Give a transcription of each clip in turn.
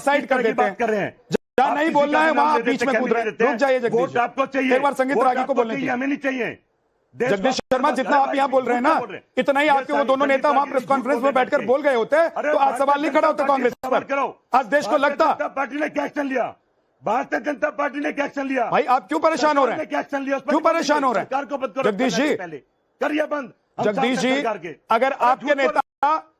Side कर देते हैं, कर रहे हैं। जहां नहीं बोलना है वहां बीच में कूद रहे हैं। रुक जाइए जगदीश, वोट आपको चाहिए, एक बार संगीत रागी को बोलने हमें नहीं चाहिए। जगदीश शर्मा, जितना आप यहाँ बोल रहे हैं ना, इतना ही आपके वो दोनों नेता वहां प्रेस कॉन्फ्रेंस में बैठकर बोल गए होते तो आज सवाल नहीं खड़ा होता कांग्रेस पर। आज देश को लगता पार्टी ने क्या एक्शन लिया, भारतीय जनता पार्टी ने क्या एक्शन लिया। भाई आप क्यों परेशान हो रहे हैं, क्या एक्शन लिया, क्यों परेशान हो रहे हैं? सरकार को बंद करो जगदीश जी, करिए बंद। जगदीश जी, अगर आपके नेता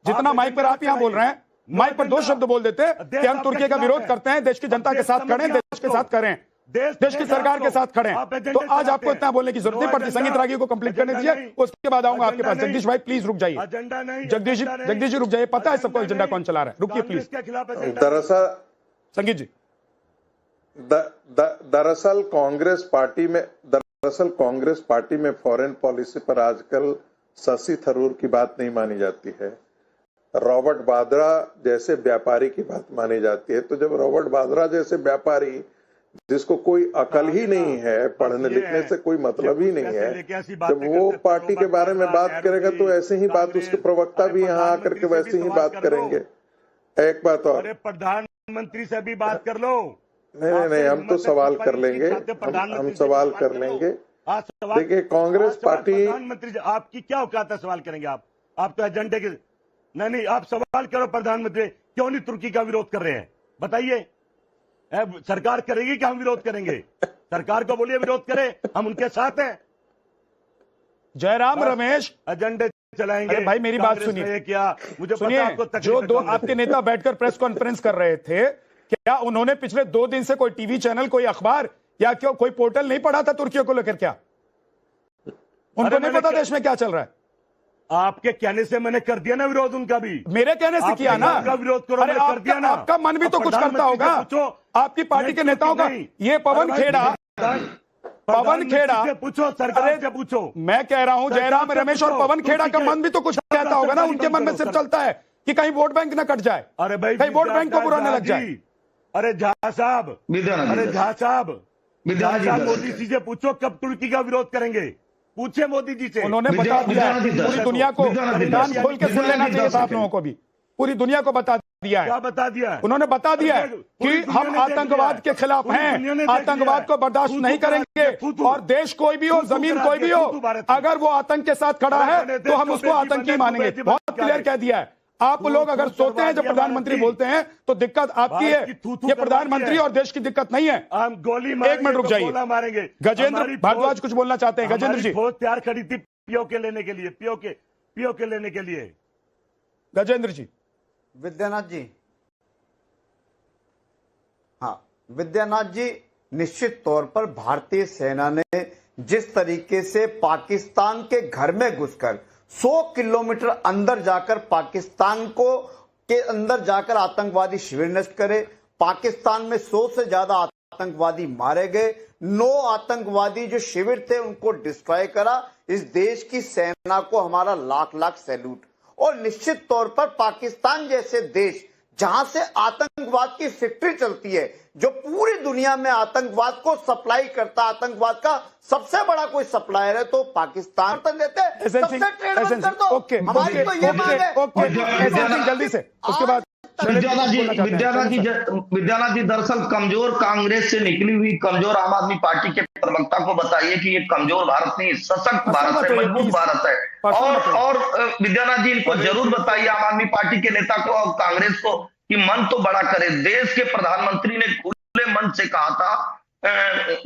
जितना माइक पर आप यहाँ बोल रहे हैं, माइक पर 2 शब्द बोल देते कि हम तुर्की का विरोध करते हैं, देश की जनता के साथ खड़े हैं, देश के साथ करें, देश की सरकार के साथ खड़े हैं, तो आज आपको इतना बोलने की जरूरत नहीं पड़ती। संगीत रागी को कंप्लीट करने दीजिए, उसके बाद आऊंगा आपके पास। जगदीश भाई प्लीज रुक जाइए, जगदीश जी रुक जाइए, पता है सबको एजेंडा कौन चला रहा है, रुकिए प्लीज। दरअसल संगीत जी, दरअसल कांग्रेस पार्टी में फॉरेन पॉलिसी पर आजकल शशि थरूर की बात नहीं मानी जाती है, रॉबर्ट वाड्रा जैसे व्यापारी की बात मानी जाती है। तो जब रॉबर्ट वाड्रा जैसे व्यापारी, जिसको कोई अकल ही नहीं है, पढ़ने लिखने से कोई मतलब ही नहीं है, जब वो पार्टी के बारे में बात करेगा तो ऐसे ही बात उसके प्रवक्ता भी यहाँ आकर के वैसे ही बात करेंगे। एक बात और, प्रधानमंत्री से भी बात कर लो। नहीं, हम तो सवाल कर लेंगे, हम सवाल कर लेंगे। देखिए कांग्रेस पार्टी, प्रधानमंत्री आपकी क्या औकात है, सवाल करेंगे आप तो एजेंडे के नहीं, आप सवाल करो प्रधानमंत्री क्यों नहीं तुर्की का विरोध कर रहे हैं, बताइए। सरकार करेगी कि हम विरोध करेंगे? सरकार को बोलिए विरोध करे, हम उनके साथ हैं। जयराम रमेश एजेंडे चलाएंगे। भाई मेरी बात सुनिए, क्या मुझे सुनिए, जो 2 आपके नेता बैठकर प्रेस कॉन्फ्रेंस कर रहे थे, क्या उन्होंने पिछले 2 दिन से कोई टीवी चैनल, कोई अखबार या क्यों कोई पोर्टल नहीं पढ़ा था तुर्की को लेकर? क्या उनको नहीं पता देश में क्या चल रहा है? आपके कहने से मैंने कर दिया ना विरोध उनका भी, मेरे कहने से किया ना, विरोध करो। अरे कर दिया ना, आपका मन भी तो कुछ करता होगा, आपकी पार्टी के नेताओं का। ये पवन खेड़ा पूछो, सरकार से पूछो। मैं कह रहा हूं जयराम रमेश और पवन खेड़ा का मन भी तो कुछ कहता होगा ना, उनके मन में सिर्फ चलता है कि कहीं वोट बैंक ना कट जाए, अरे भाई कहीं वोट बैंक को बुरा न लग जाए। अरे झा साहब, मोदी जी से पूछो कब तुर्की का विरोध करेंगे, पूछे मोदी जी से। उन्होंने बता दिया है, पूरी दुनिया को कान खोल के सुन लेना चाहिए था आप लोगों को भी, पूरी दुनिया को बता दिया है। क्या बता दिया है? उन्होंने बता दिया है कि हम आतंकवाद के खिलाफ हैं, आतंकवाद को बर्दाश्त नहीं करेंगे, और देश कोई भी हो, जमीन कोई भी हो, अगर वो आतंक के साथ खड़ा है तो हम उसको आतंकी मानेंगे। बहुत क्लियर कह दिया है। आप लोग अगर सोते हैं जब प्रधानमंत्री बोलते हैं तो दिक्कत आपकी है, ये प्रधानमंत्री और देश की दिक्कत नहीं है। हम गोली 1 मिनट रुक जाइए, मारेंगे। गजेंद्र भारद्वाज कुछ बोलना चाहते हैं। गजेंद्र जी, बहुत तैयार खड़ी थी पीओ के लेने के लिए, पीओ के लेने के लिए। गजेंद्र जी। विद्यानाथ जी, हाँ विद्यानाथ जी, निश्चित तौर पर भारतीय सेना ने जिस तरीके से पाकिस्तान के घर में घुसकर 100 किलोमीटर अंदर जाकर पाकिस्तान को के अंदर जाकर आतंकवादी शिविर नष्ट करे, पाकिस्तान में 100 से ज्यादा आतंकवादी मारे गए, 9 आतंकवादी जो शिविर थे उनको डिस्ट्रॉय करा। इस देश की सेना को हमारा लाख लाख सैल्यूट। और निश्चित तौर पर पाकिस्तान जैसे देश जहां से आतंकवाद की फैक्ट्री चलती है, जो पूरी दुनिया में आतंकवाद को सप्लाई करता, आतंकवाद का सबसे बड़ा कोई सप्लायर है तो पाकिस्तान देते हैं। सबसे ट्रेड बंद कर दो। हमारी तो ये मांग है। जल्दी से उसके बाद विद्यानाथ जी, दरअसल कमजोर कांग्रेस से निकली हुई कमजोर आम आदमी पार्टी के प्रवक्ता को बताइए कि ये कमजोर भारत नहीं, सशक्त भारत है, मजबूत भारत है। और विद्यानाथ जी, इनको जरूर बताइए आम आदमी पार्टी के नेता को और कांग्रेस को कि मन तो बड़ा करे। देश के प्रधानमंत्री ने खुले मन से कहा था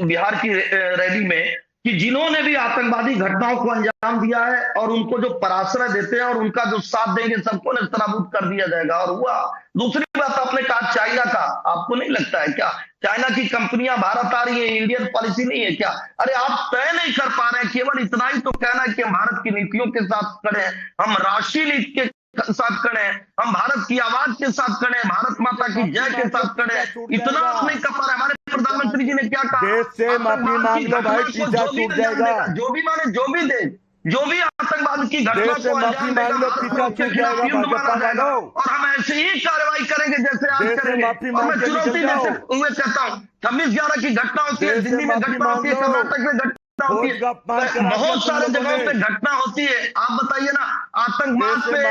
बिहार की रैली में कि जिन्होंने भी आतंकवादी घटनाओं को अंजाम दिया है और उनको जो पराश्रय देते हैं और उनका जो साथ देंगे सबको नेस्तनाबूद कर दिया जाएगा। और हुआ। दूसरी बात आपने कहा चाइना का, आपको नहीं लगता है क्या चाइना की कंपनियां भारत आ रही है, इंडियन पॉलिसी नहीं है क्या? अरे आप तय नहीं कर पा रहे हैं, केवल इतना ही तो कहना है कि हम भारत की नीतियों के साथ खड़े हैं, हम राष्ट्रीय नीति के साथ खड़े हैं, हम भारत की आवाज के साथ खड़े हैं, भारत माता की जय के साथ खड़े हैं। इतना आप नहीं कर पा रहे। हमारे प्रधानमंत्री जी ने क्या कहा? देश से माफी मांग लो भाई, पीछा छूट जाएगा। जो भी माने, जो भी दे, जो भी आतंकवाद की घटना को माफी मांग लो, पीछा छूट जाएगा। और हम ऐसे ही कार्रवाई करेंगे जैसे आज करेंगे। और मैं चुनौती देते हुए कहता हूँ, 26/11 की घटना होती है, दिल्ली में घटना होती है, कर्नाटक में घटना होती है, बहुत सारे जगहों पे घटना होती है। आप बताइए ना, आतंकवाद पे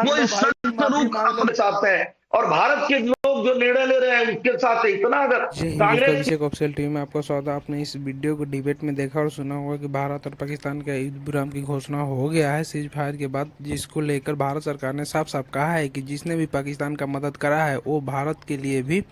कोई सख्त रूख अपने चाहते हैं और भारत के लोग जो निर्णय ले रहे हैं उसके साथ इतना अगर कांग्रेस अभिषेक ऑफिशियल टीवी में आपका स्वागत है। आपने इस वीडियो को डिबेट में देखा और सुना होगा कि भारत और पाकिस्तान का युद्ध विराम की घोषणा हो गया है सीज फायर के बाद, जिसको लेकर भारत सरकार ने साफ साफ कहा है कि जिसने भी पाकिस्तान का मदद करा है वो भारत के लिए भी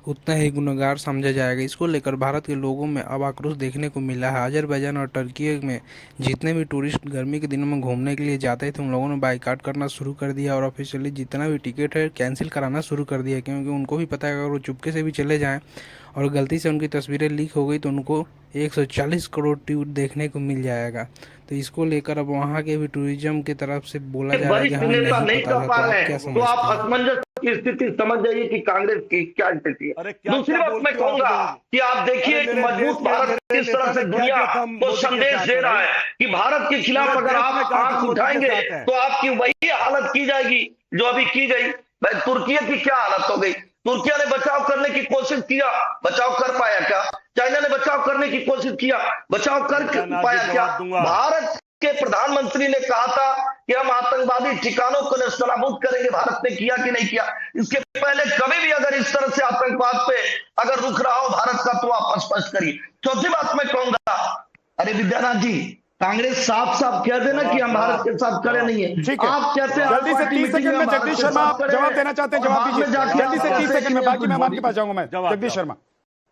उतना ही गुनहगार समझा जाएगा। इसको लेकर भारत के लोगों में अब आक्रोश देखने को मिला है। अजरबैजान और टर्की में जितने भी टूरिस्ट गर्मी के दिनों में घूमने के लिए जाते थे उन लोगों ने बाइकाट करना शुरू कर दिया और ऑफिशियली जितना भी टिकट है कैंसिल कराना शुरू कर दिया, क्योंकि उनको भी पता है अगर वो चुपके से भी चले जाएं और गलती से उनकी तस्वीरें लीक हो गई तो उनको 140 करोड़ ट्वीट देखने को मिल जाएगा। तो इसको लेकर अब वहाँ के भी टूरिज्म की तरफ से बोला जा रहा है कि हमें नहीं पता था। तो आप क्या समझते तो आप हैं? असमंजस की स्थिति समझ जाइए कि कांग्रेस की क्या स्थिति है। दूसरी बात मैं कहूंगा कि आप देखिए कि मजबूत भारत किस तरह से दुनिया को संदेश दे रहा है कि भारत के खिलाफ अगर आप आंख उठाएंगे तो आपकी वही हालत की जाएगी जो अभी की गई। तुर्की की क्या हालत हो गई? तुर्की ने बचाव करने की कोशिश किया, बचाव कर पाया क्या? चाइना ने बचाव करने की कोशिश किया, बचाव कर पाया क्या? भारत के प्रधानमंत्री ने कहा था कि हम आतंकवादी ठिकानों को नेस्तनाबूद करेंगे, भारत ने किया कि नहीं किया? इसके पहले कभी भी अगर इस तरह से आतंकवाद पे अगर रुक रहा हो भारत का तो आप स्पष्ट करिए। चौथी बात मैं कहूंगा, अरे विद्यानाथ जी, कांग्रेस साफ साफ कह देना कि हम भारत के साथ खड़े नहीं है। ठीक है, आप कहते हैं जल्दी से 30 सेकंड में जगदीश शर्मा आप जवाब देना चाहते हैं, जवाब दीजिए जल्दी से 30 सेकंड में, बाकी मैं आपके पास जाऊंगा। मैं जगदीश शर्मा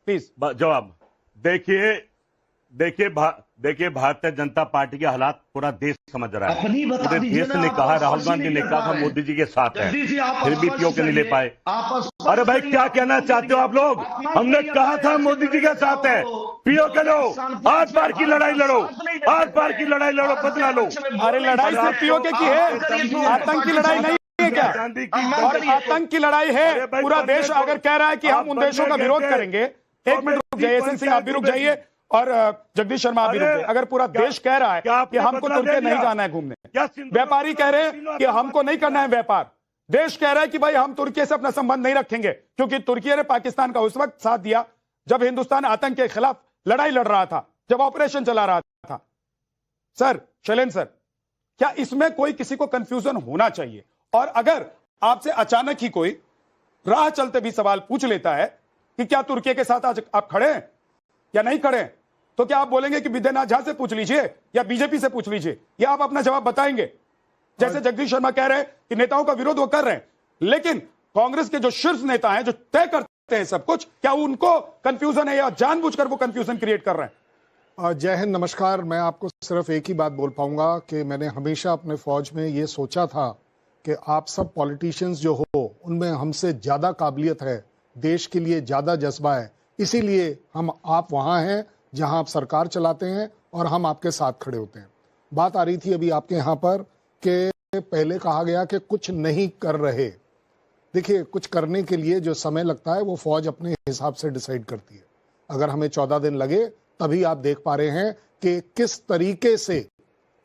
प्लीज जवाब देखिए भारतीय जनता पार्टी के हालात पूरा देश समझ रहा है। पूरे देश ने कहा, राहुल गांधी ने कहा मोदी जी के साथ है, फिर भी पीओके नहीं ले पाए। अरे भाई क्या कहना चाहते हो आप लोग? हमने कहा था मोदी जी के साथ है, पीओके लो, आर पार की लड़ाई लड़ो, आर पार की लड़ाई लड़ो, बदला लो। अरे लड़ाई सिर्फ पीओके की है, आतंक की लड़ाई नहीं है क्या? और आतंक की लड़ाई है। पूरा देश अगर कह रहा है कि हम उन देशों का विरोध करेंगे, एक मिनट रुक जाइए, एसएन सिंह आप भी रुक जाइए और जगदीश शर्मा आप भी रुक जाइए। अगर पूरा देश कह रहा है कि हमको तुर्की नहीं जाना है घूमने, व्यापारी कह रहे हैं कि हमको नहीं करना है व्यापार, देश कह रहा है कि भाई हम तुर्की से अपना संबंध नहीं रखेंगे, क्योंकि तुर्की ने पाकिस्तान का उस वक्त साथ दिया जब हिंदुस्तान आतंक के खिलाफ लड़ाई लड़ रहा था, जब ऑपरेशन चला रहा था। सर, शैलेंद्र सर, क्या इसमें कोई किसी को कंफ्यूजन होना चाहिए? और अगर आपसे अचानक ही कोई राह चलते भी सवाल पूछ लेता है कि क्या तुर्की के साथ आज आप खड़े हैं या नहीं खड़े हैं, तो क्या आप बोलेंगे कि विद्यानाथ झा से पूछ लीजिए या बीजेपी से पूछ लीजिए, या आप अपना जवाब बताएंगे? जैसे जगदीश शर्मा कह रहे हैं कि नेताओं का विरोध वो कर रहे हैं, लेकिन कांग्रेस के जो शीर्ष नेता हैं जो तय करते हैं सब कुछ, क्या उनको कंफ्यूजन है या जानबूझकर वो कंफ्यूजन क्रिएट कर रहे हैं? जय हिंद, नमस्कार। मैं आपको सिर्फ एक ही बात बोल पाऊंगा कि मैंने हमेशा अपने फौज में ये सोचा था कि आप सब पॉलिटिशियंस जो हो उनमें हमसे ज्यादा काबिलियत है, देश के लिए ज्यादा जज्बा है, इसीलिए हम आप वहां हैं जहां आप सरकार चलाते हैं और हम आपके साथ खड़े होते हैं। बात आ रही थी अभी आपके यहाँ पर कि पहले कहा गया कि कुछ नहीं कर रहे। देखिए, कुछ करने के लिए जो समय लगता है वो फौज अपने हिसाब से डिसाइड करती है। अगर हमें 14 दिन लगे तभी आप देख पा रहे हैं कि किस तरीके से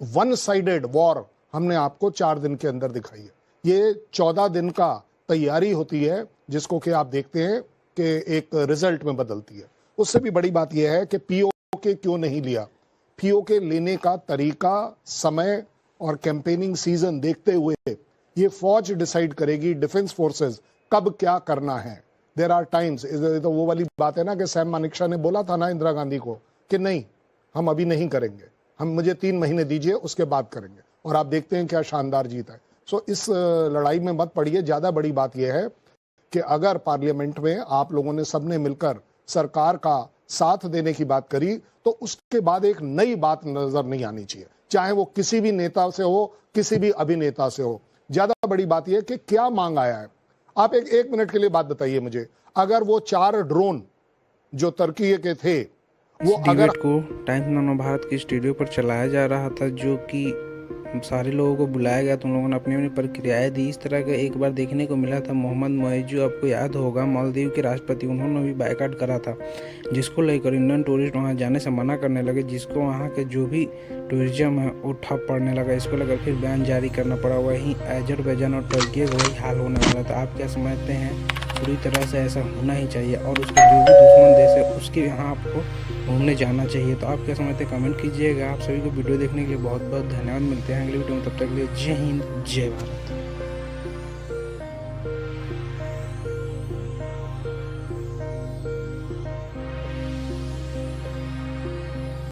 वन साइडेड वॉर हमने आपको 4 दिन के अंदर दिखाई है। ये 14 दिन का तैयारी होती है जिसको कि आप देखते हैं कि एक रिजल्ट में बदलती है। उससे भी बड़ी बात यह है कि पीओके क्यों नहीं लिया। पीओके लेने का तरीका, समय और कैंपेनिंग सीजन देखते हुए ये फौज डिसाइड करेगी, डिफेंस फोर्सेस कब क्या करना है। देयर आर टाइम्स, तो वो वाली बात है ना कि सैम मानेकशॉ ने बोला था ना इंदिरा गांधी को कि नहीं, हम अभी नहीं करेंगे, हम मुझे 3 महीने दीजिए उसके बाद करेंगे, और आप देखते हैं क्या शानदार जीत है। सो इस लड़ाई में मत पड़िए। ज्यादा बड़ी बात यह है कि अगर पार्लियामेंट में आप लोगों ने सबने मिलकर सरकार का साथ देने की बात करी तो उसके बाद एक नई बात नजर नहीं आनी चाहिए, चाहे वो किसी भी नेता से हो, किसी भी अभिनेता से हो। ज्यादा बड़ी बात यह कि क्या मांग आया है। आप एक मिनट के लिए बात बताइए मुझे, अगर वो 4 ड्रोन जो तुर्की के थे वो अगर को टाइम्स नानो भारत के स्टूडियो पर चलाया जा रहा था, जो कि सारे लोगों को बुलाया गया तो उन लोगों ने अपनी अपनी प्रक्रियाएं दी। इस तरह का एक बार देखने को मिला था मोहम्मद मोइजू, आपको याद होगा, मालदीव के राष्ट्रपति, उन्होंने भी बायकॉट करा था, जिसको लेकर इंडियन टूरिस्ट वहां जाने से मना करने लगे, जिसको वहां के जो भी टूरिज्म है वो ठप पड़ने लगा। इसको लेकर फिर बयान जारी करना पड़ा। वहीं अजरबैजान और टर्की का वही हाल होने वाला था। आप क्या समझते हैं? पूरी तरह से ऐसा होना ही चाहिए और उसके जो भी दुश्मन देश है उसके यहाँ आपको घूमने जाना चाहिए। तो आप क्या समझते हैं? कमेंट कीजिएगा। आप सभी को वीडियो देखने के लिए बहुत बहुत धन्यवाद। मिलते हैं अगले वीडियो में, तब तक के लिए जय हिंद, जय भारत।